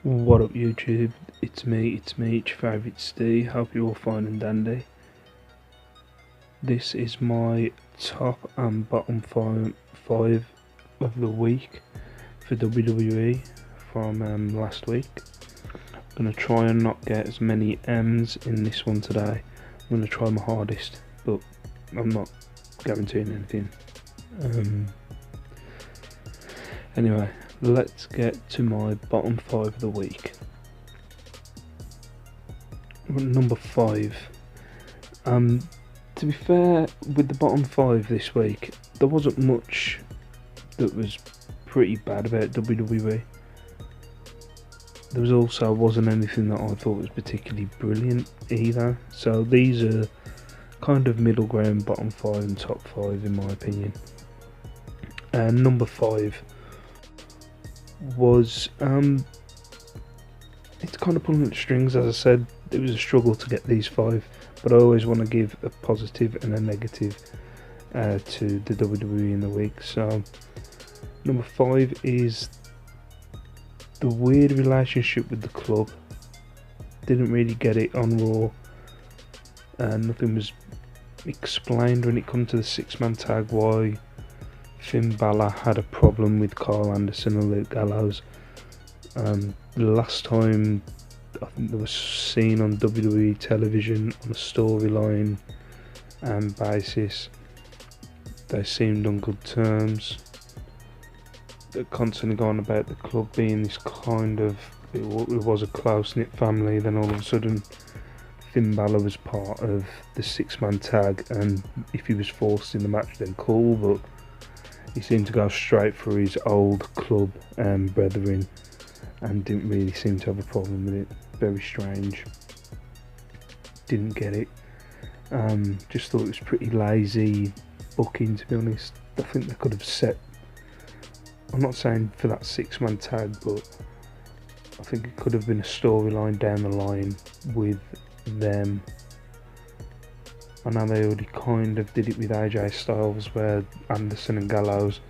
What up YouTube, it's me, it's your favourite Steve, hope you're all fine and dandy. This is my top and bottom five of the week for WWE from last week. I'm going to try and not get as many M's in this one today. I'm going to try my hardest, but I'm not guaranteeing anything. Anyway, let's get to my bottom five of the week. Number 5. To be fair, with the bottom 5 this week, there wasn't much that was pretty bad about WWE. There wasn't anything that I thought was particularly brilliant either. So these are kind of middle ground, bottom 5 and top 5 in my opinion. And number 5 was it's kind of pulling at strings. As I said, it was a struggle to get these 5, but I always want to give a positive and a negative to the WWE in the week. So number 5 is the weird relationship with the club. Didn't really get it on Raw. Nothing was explained when it comes to the 6-man tag, why Finn Balor had a problem with Carl Anderson and Luke Gallows. The last time I think they were seen on WWE television on a storyline basis, they seemed on good terms. They're constantly going about the club being this kind of, it was a close-knit family, then all of a sudden Finn Balor was part of the 6-man tag, and if he was forced in the match then cool, but he seemed to go straight for his old club brethren and didn't really seem to have a problem with it. Very strange. Didn't get it. Just thought it was pretty lazy booking, to be honest. I think they could have set, I'm not saying for that 6-man tag, but I think it could have been a storyline down the line with them. I know they already kind of did it with AJ Styles, where Anderson and Gallows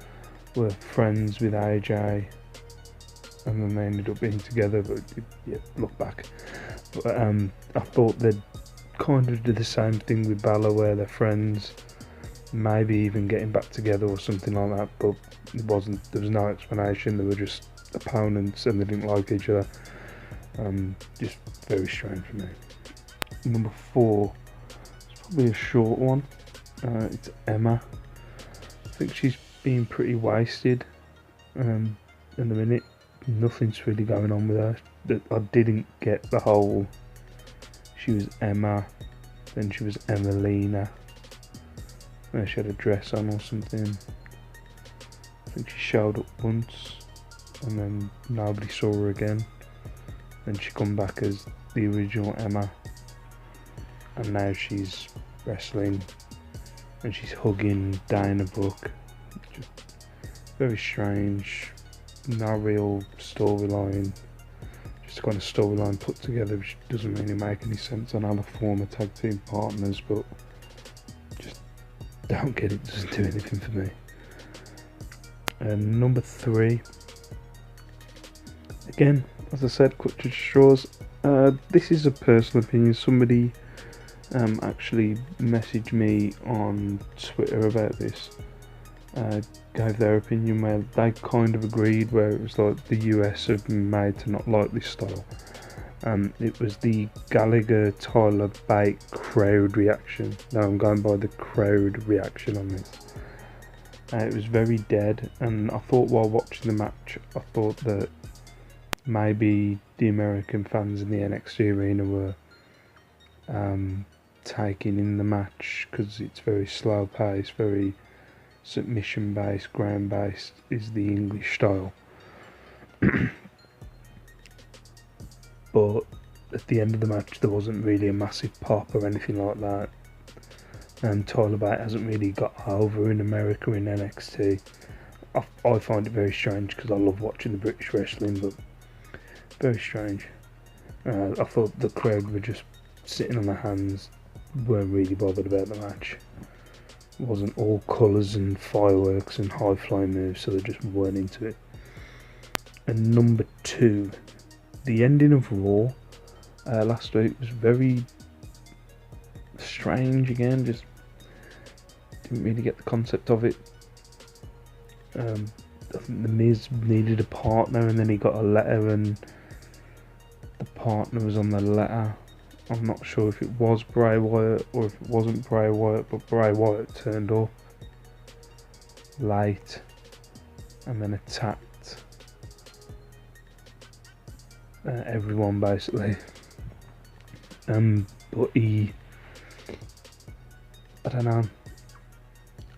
were friends with AJ and then they ended up being together, but yeah, look back. But I thought they'd kind of do the same thing with Balor, where they're friends, maybe even getting back together or something like that, but it wasn't. There was no explanation. They were just opponents and they didn't like each other. Just very strange for me. Number 4, it's probably a short one. It's Emma. I think she's been pretty wasted in the minute. Nothing's really going on with her. I didn't get the whole, she was Emma, then she was Emelina, she had a dress on or something. I think she showed up once and then nobody saw her again. Then she come back as the original Emma, and now she's wrestling and she's hugging Dana Brooke. Just very strange. No real storyline, just kind of storyline put together which doesn't really make any sense. I know the former tag team partners, but just don't get it, doesn't do anything for me. And number 3, again, as I said, cut to straws. This is a personal opinion. Somebody actually messaged me on Twitter about this. Gave their opinion where they kind of agreed, where it was like the US have been made to not like this style. It was the Gallagher Tyler Bate crowd reaction. Now I'm going by the crowd reaction on this. It was very dead, and I thought while watching the match, I thought that maybe the American fans in the NXT arena were taking in the match because it's very slow paced, very submission based, ground based is the English style. But at the end of the match there wasn't really a massive pop or anything like that, and Tyler Bate hasn't really got over in America in NXT. I find it very strange because I love watching the British wrestling, but very strange. I thought the crowd were just sitting on their hands, weren't really bothered about the match. It wasn't all colours and fireworks and high flying moves, so they just weren't into it. And number 2, the ending of Raw last week was very strange again. Just didn't really get the concept of it. I think The Miz needed a partner, and then he got a letter, and the partner was on the letter. I'm not sure if it was Bray Wyatt or if it wasn't Bray Wyatt, but Bray Wyatt turned up late and then attacked everyone basically. But I don't know.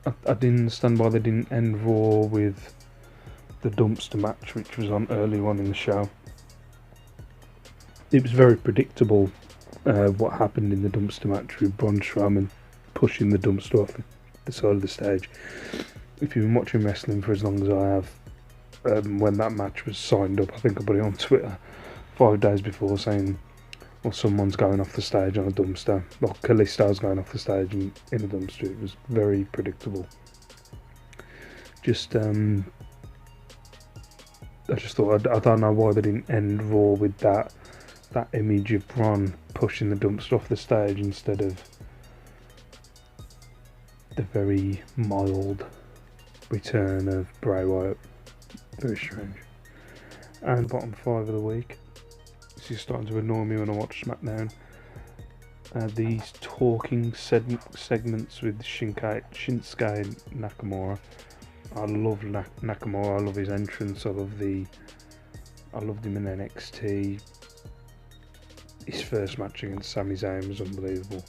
I didn't understand why they didn't end Raw with the dumpster match, which was on early on in the show. It was very predictable what happened in the dumpster match with Braun Strowman pushing the dumpster off the side of the stage. If you've been watching wrestling for as long as I have, when that match was signed up, I think I put it on Twitter 5 days before saying, well, someone's going off the stage on a dumpster. Well, Kalisto's going off the stage in a dumpster. It was very predictable. Just, I just thought, I don't know why they didn't end Raw with that image of Braun pushing the dumpster off the stage instead of the very mild return of Bray Wyatt. Very strange. And bottom 5 of the week. This is starting to annoy me when I watch SmackDown. These talking segments with Shinsuke Nakamura. I love Nakamura. I love his entrance. I loved him in NXT. His first match against Sami Zayn was unbelievable.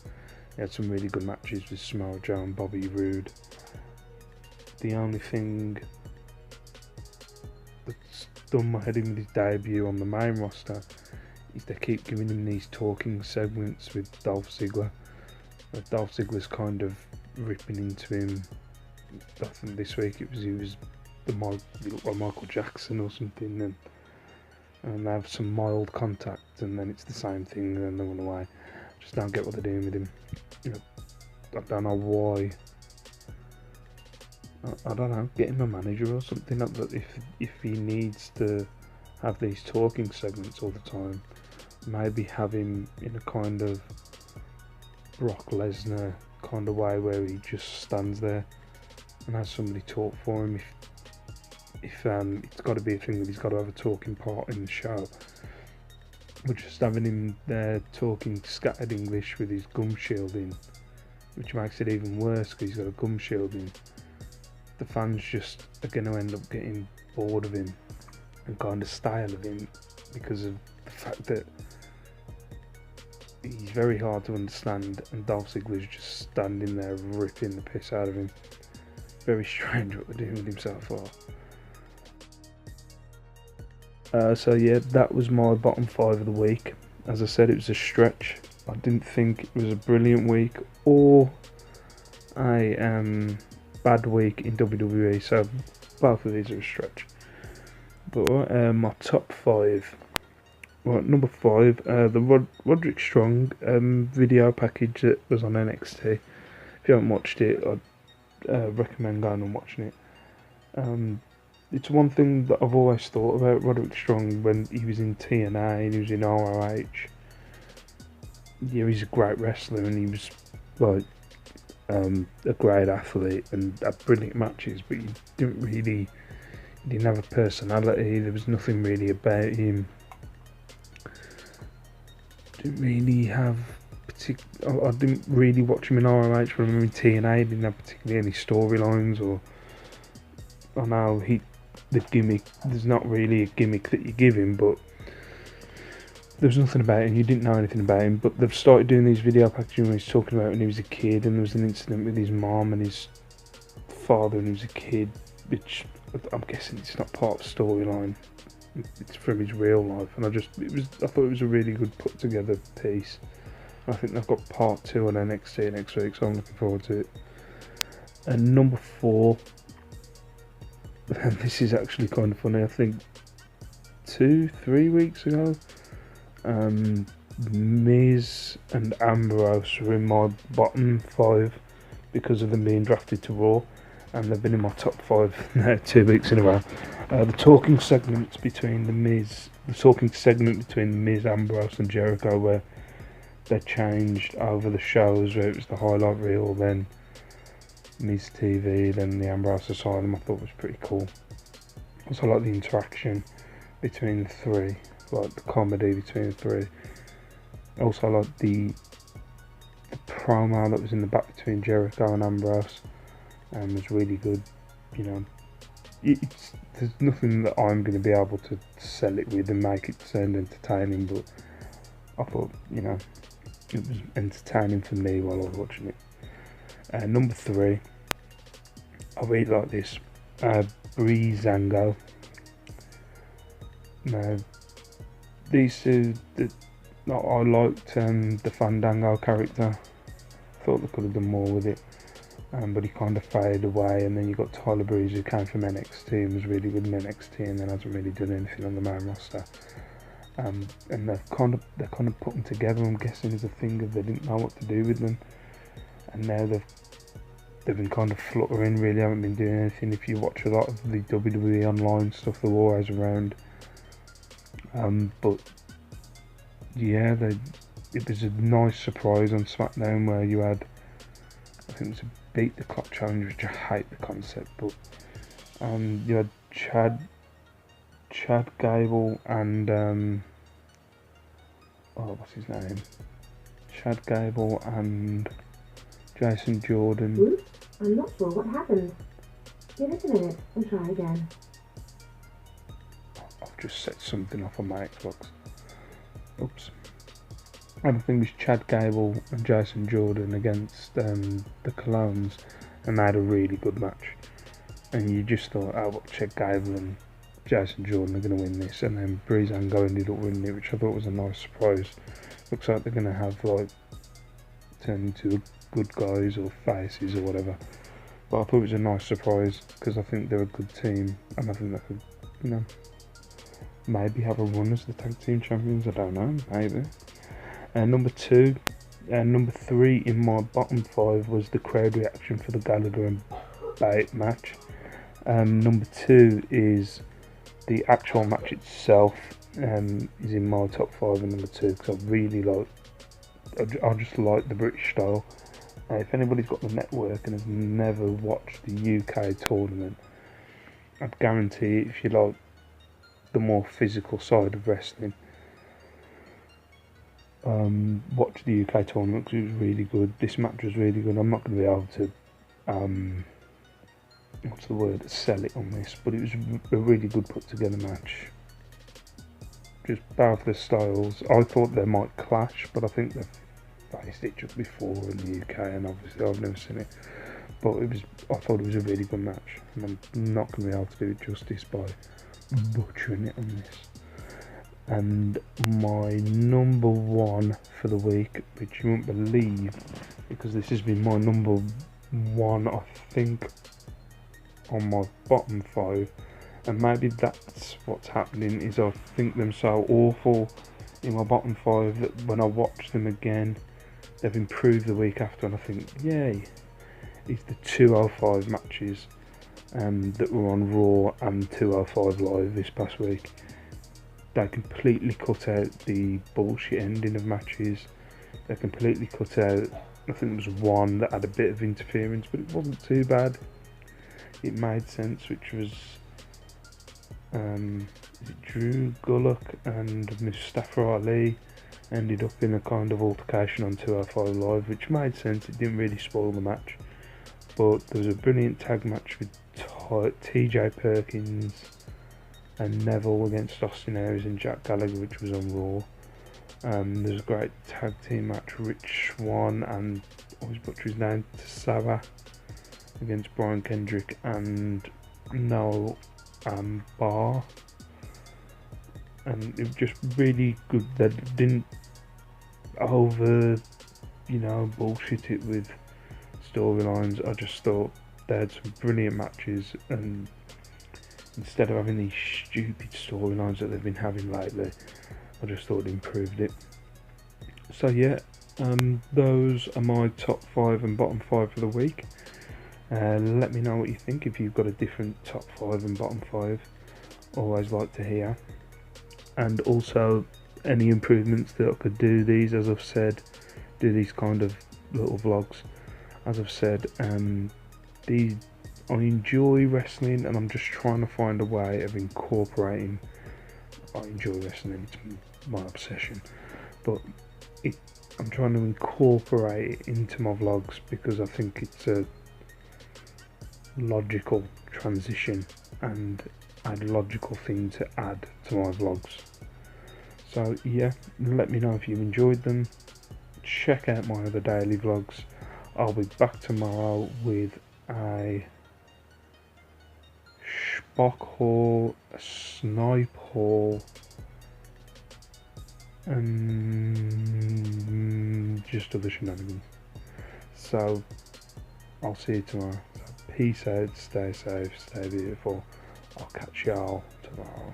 He had some really good matches with Samoa Joe and Bobby Roode. The only thing that's done my head in with his debut on the main roster is they keep giving him these talking segments with Dolph Ziggler. Dolph Ziggler's kind of ripping into him. I think this week he was he looked like Michael Jackson or something, and they have some mild contact, and then it's the same thing, and then they run away. Just don't get what they're doing with him. I don't know why. I don't know. Get him a manager or something. If he needs to have these talking segments all the time, maybe have him in a kind of Brock Lesnar kind of way where he just stands there and has somebody talk for him. If it's got to be a thing that he's got to have a talking part in the show. But just having him there talking scattered English with his gum shield in, which makes it even worse because he's got a gum shield in. The fans just are going to end up getting bored of him and kind of style of him because of the fact that he's very hard to understand, and Dolph Ziggler's just standing there ripping the piss out of him. Very strange what they're doing with him so far. So yeah, that was my bottom 5 of the week. As I said, it was a stretch. I didn't think it was a brilliant week or a bad week in WWE, so both of these are a stretch. But my top 5. Right, number 5, the Roderick Strong video package that was on NXT. If you haven't watched it, I'd recommend going and watching it. It's one thing that I've always thought about Roderick Strong when he was in TNA and he was in ROH. Yeah, he's a great wrestler and he was like a great athlete and had brilliant matches, but he didn't have a personality. There was nothing really about him. Didn't really have I didn't really watch him in ROH, but I remember in TNA he didn't have particularly any storylines, or I know the gimmick, there's not really a gimmick that you give him, but there was nothing about him, you didn't know anything about him. But they've started doing these video packages where he's talking about when he was a kid, and there was an incident with his mom and his father when he was a kid, which I'm guessing it's not part of the storyline, it's from his real life, and I thought it was a really good put together piece. I think they've got part 2 on NXT next week, so I'm looking forward to it. And number 4, and this is actually kind of funny, I think 2-3 weeks ago, Miz and Ambrose were in my bottom 5 because of them being drafted to Raw. and they've been in my top 5 now 2 weeks in a row. The talking segment between the Miz Ambrose and Jericho, where they changed over the shows, where it was the highlight reel, then Miz TV, then the Ambrose Asylum, I thought was pretty cool. Also like the interaction between the three, like the comedy between the three. Also like the promo that was in the back between Jericho and Ambrose, was really good. You know, there's nothing that I'm going to be able to sell it with and make it sound entertaining, but I thought, you know, it was entertaining for me while I was watching it. Number 3, I really like this, Breezango. Now, these two, I liked the Fandango character. I thought they could have done more with it, but he kind of faded away. And then you got Tyler Breeze, who came from NXT and was really good in NXT, and then hasn't really done anything on the main roster. And they're kind of put them together, I'm guessing, as a thing of they didn't know what to do with them, and now they've been kind of fluttering, really haven't been doing anything. If you watch a lot of the WWE online stuff, they're always around, but yeah, it was a nice surprise on SmackDown where you had, I think it was a beat the clock challenge, which I hate the concept, but you had Chad Gable and what's his name? Chad Gable and Jason Jordan. Oops, I'm not sure what happened. Give it a minute and try again. I've just set something off on my Xbox. Oops. And I think it was Chad Gable and Jason Jordan against the Colognes, and they had a really good match. And you just thought, Chad Gable and Jason Jordan are going to win this, and then Breezango ended up winning it, which I thought was a nice surprise. Looks like they're going to have turn into good guys or faces or whatever. But I thought it was a nice surprise because I think they're a good team, and I think they could, maybe have a run as the tag team champions. I don't know, maybe. Number 3 in my bottom 5 was the crowd reaction for the Gallagher and Bate match. Number 2 is the actual match itself, is in my top 5 and number 2 because I just like the British style. If anybody's got the network and has never watched the UK tournament, I'd guarantee if you like the more physical side of wrestling, watch the UK tournament because it was really good. This match was really good. I'm not going to be able to sell it on this, but it was a really good put together match. Just both the styles, I thought they might clash, but I think they've faced each other before in the UK, and obviously I've never seen it, but I thought it was a really good match, and I'm not going to be able to do it justice by butchering it on this. And my number 1 for the week, which you won't believe, because this has been my number 1, I think, on my bottom 5, and maybe that's what's happening, is I think them so awful in my bottom 5 that when I watch them again, they've improved the week after, and I think, yay. It's the 205 matches that were on Raw and 205 Live this past week. They completely cut out the bullshit ending of matches. They completely cut out, I think there was one that had a bit of interference, but it wasn't too bad. It made sense, which was Drew Gulak and Mustafa Ali ended up in a kind of altercation on 205 Live, which made sense. It didn't really spoil the match, but there was a brilliant tag match with TJ Perkins and Neville against Austin Aries and Jack Gallagher, which was on Raw. There's a great tag team match, Rich Swann and, I always butcher his name, Tsava against Brian Kendrick and Noel Barr, and it was just really good. They didn't bullshit it with storylines. I just thought they had some brilliant matches, and instead of having these stupid storylines that they've been having lately, I just thought it improved it. So yeah, those are my top 5 and bottom 5 for the week. Let me know what you think if you've got a different top 5 and bottom 5. Always like to hear. And also any improvements that I could do these, as I've said, do these kind of little vlogs. As I've said, I enjoy wrestling, and I'm just trying to find a way of incorporating. I enjoy wrestling, it's my obsession, but I'm trying to incorporate it into my vlogs because I think it's a logical transition and a logical thing to add to my vlogs. So yeah, let me know if you've enjoyed them. Check out my other daily vlogs. I'll be back tomorrow with a Spock haul, a snipe haul, and just other shenanigans. So I'll see you tomorrow. So peace out, stay safe, stay beautiful. I'll catch y'all tomorrow.